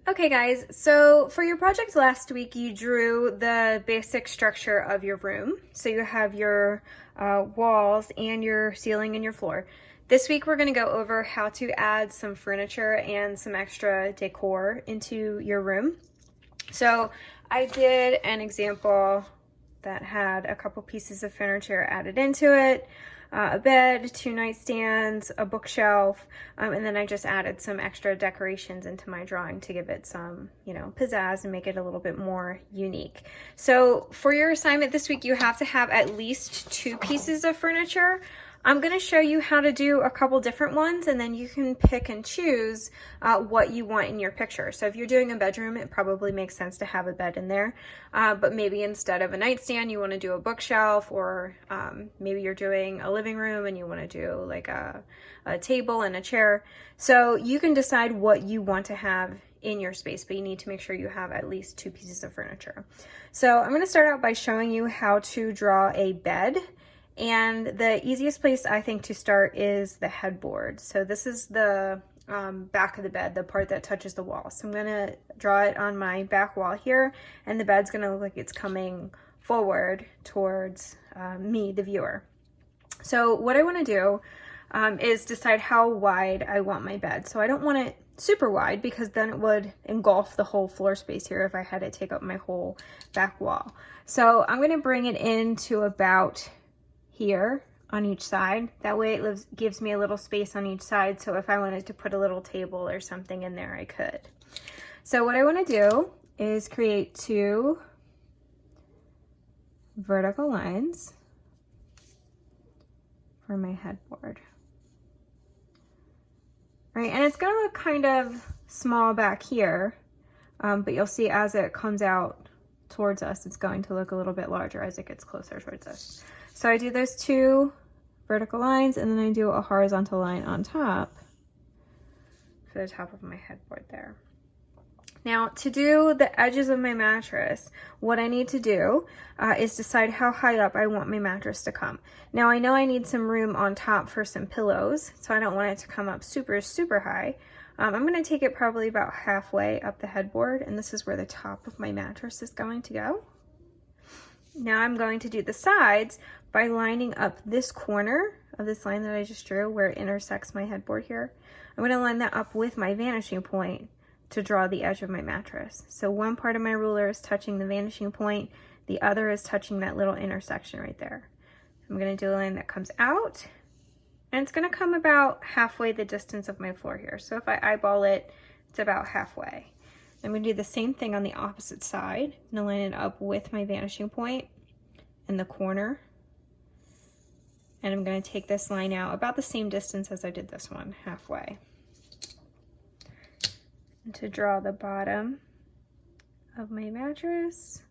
Okay guys, so for your project last week, you drew the basic structure of your room. So you have your walls and your ceiling and your floor. This week we're going to go over how to add some furniture and some extra decor into your room. So I did an example that had a couple pieces of furniture added into it. A bed, 2 nightstands, a bookshelf, and then I just added some extra decorations into my drawing to give it some, pizzazz and make it a little bit more unique. So for your assignment this week, you have to have at least 2 pieces of furniture. I'm going to show you how to do a couple different ones, and then you can pick and choose what you want in your picture. So if you're doing a bedroom, it probably makes sense to have a bed in there, but maybe instead of a nightstand, you want to do a bookshelf, or maybe you're doing a living room and you want to do like a table and a chair. So you can decide what you want to have in your space, but you need to make sure you have at least 2 pieces of furniture. So I'm going to start out by showing you how to draw a bed. And the easiest place I think to start is the headboard. So this is the back of the bed, the part that touches the wall. So I'm gonna draw it on my back wall here, and the bed's gonna look like it's coming forward towards me, the viewer. So what I wanna do is decide how wide I want my bed. So I don't want it super wide, because then it would engulf the whole floor space here if I had to take up my whole back wall. So I'm gonna bring it into about here on each side. That way it gives me a little space on each side, so if I wanted to put a little table or something in there, I could. So what I want to do is create 2 vertical lines for my headboard. All right, and it's going to look kind of small back here, but you'll see as it comes out towards us, it's going to look a little bit larger as it gets closer towards us. So I do those 2 vertical lines, and then I do a horizontal line on top for the top of my headboard there. Now, to do the edges of my mattress, what I need to do is decide how high up I want my mattress to come. Now, I know I need some room on top for some pillows, so I don't want it to come up super, super high. I'm going to take it probably about halfway up the headboard, and this is where the top of my mattress is going to go. Now I'm going to do the sides by lining up this corner of this line that I just drew where it intersects my headboard here. I'm going to line that up with my vanishing point to draw the edge of my mattress. So one part of my ruler is touching the vanishing point, the other is touching that little intersection right there. I'm going to do a line that comes out, and it's going to come about halfway the distance of my floor here. So if I eyeball it, it's about halfway. I'm going to do the same thing on the opposite side. I'm going to line it up with my vanishing point in the corner. And I'm going to take this line out about the same distance as I did this one, halfway. And to draw the bottom of my mattress,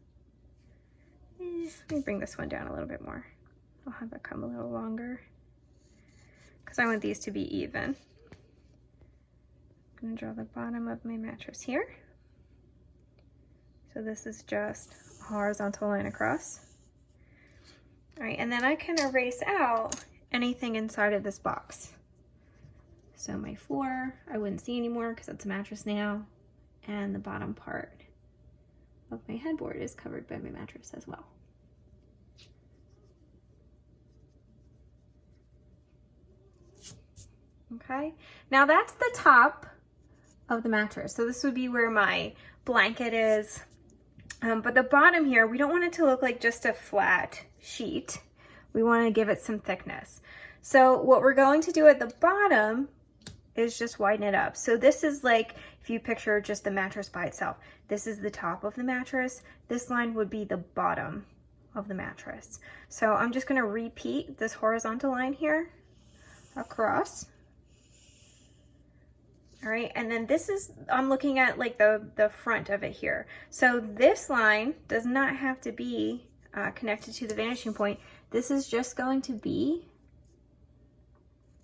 let me bring this one down a little bit more. I'll have it come a little longer because I want these to be even. I'm going to draw the bottom of my mattress here. So this is just a horizontal line across. All right, and then I can erase out anything inside of this box. So my floor, I wouldn't see anymore because it's a mattress now, and the bottom part of my headboard is covered by my mattress as well. Okay, now that's the top of the mattress. So this would be where my blanket is. But the bottom here, we don't want it to look like just a flat sheet. We want to give it some thickness. So what we're going to do at the bottom is just widen it up. So this is like, if you picture just the mattress by itself, this is the top of the mattress. This line would be the bottom of the mattress. So I'm just going to repeat this horizontal line here across. All right, and then this is, I'm looking at like the front of it here. So this line does not have to be connected to the vanishing point. This is just going to be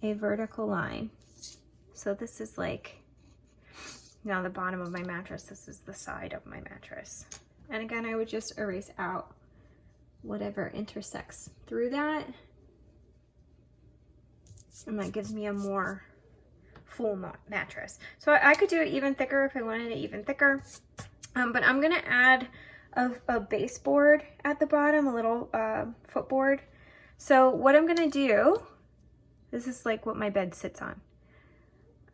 a vertical line. So this is like, now the bottom of my mattress, this is the side of my mattress. And again, I would just erase out whatever intersects through that. And that gives me a more full mattress. So I could do it even thicker if I wanted it even thicker. But I'm gonna add a baseboard at the bottom, a little footboard. So what I'm gonna do, this is like what my bed sits on.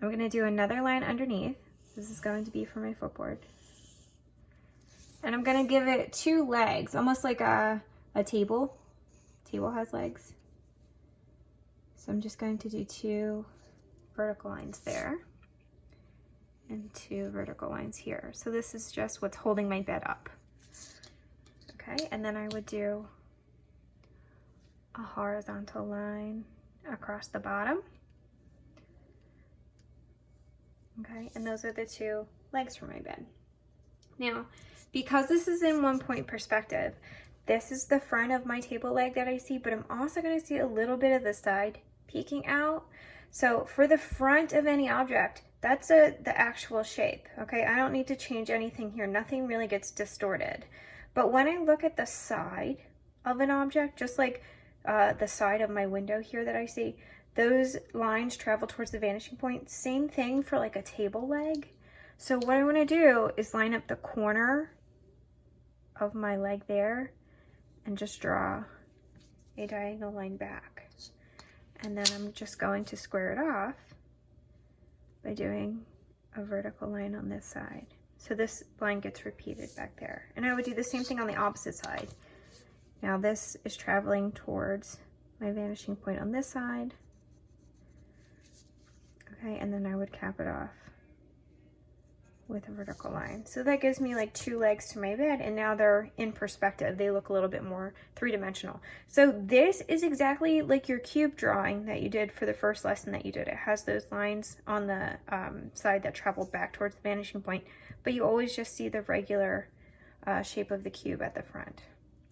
I'm gonna do another line underneath. This is going to be for my footboard. And I'm gonna give it 2 legs, almost like a table. Table has legs. So I'm just going to do 2 vertical lines there and 2 vertical lines here. So this is just what's holding my bed up. Okay, and then I would do a horizontal line across the bottom. Okay, and those are the 2 legs for my bed. Now, because this is in 1-point perspective, this is the front of my table leg that I see, but I'm also going to see a little bit of the side peeking out. So for the front of any object, that's the actual shape, okay? I don't need to change anything here. Nothing really gets distorted. But when I look at the side of an object, just like the side of my window here that I see, those lines travel towards the vanishing point. Same thing for like a table leg. So what I want to do is line up the corner of my leg there and just draw a diagonal line back. And then I'm just going to square it off by doing a vertical line on this side. So this line gets repeated back there. And I would do the same thing on the opposite side. Now this is traveling towards my vanishing point on this side. Okay, and then I would cap it off with a vertical line. So that gives me like 2 legs to my bed, and now they're in perspective. They look a little bit more 3-dimensional. So this is exactly like your cube drawing that you did for the first lesson that you did. It has those lines on the side that traveled back towards the vanishing point, but you always just see the regular shape of the cube at the front.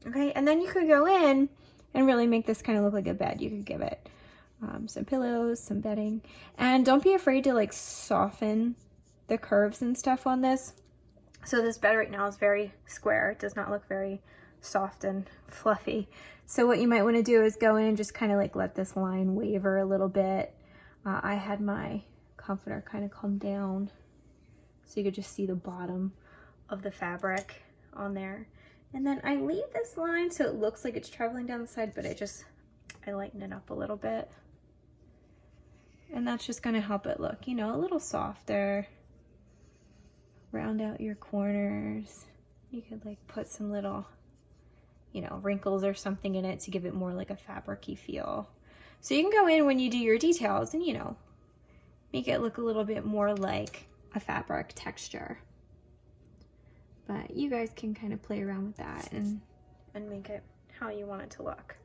Okay, and then you could go in and really make this kind of look like a bed. You could give it some pillows, some bedding, and don't be afraid to like soften the curves and stuff on this. So this bed right now is very square. It does not look very soft and fluffy. So what you might want to do is go in and just kind of like let this line waver a little bit. I had my comforter kind of come down so you could just see the bottom of the fabric on there. And then I leave this line so it looks like it's traveling down the side, but I lighten it up a little bit. And that's just going to help it look, you know, a little softer. Round out your corners. You could like put some little, you know, wrinkles or something in it to give it more like a fabric-y feel. So you can go in when you do your details and, you know, make it look a little bit more like a fabric texture. But you guys can kind of play around with that and make it how you want it to look.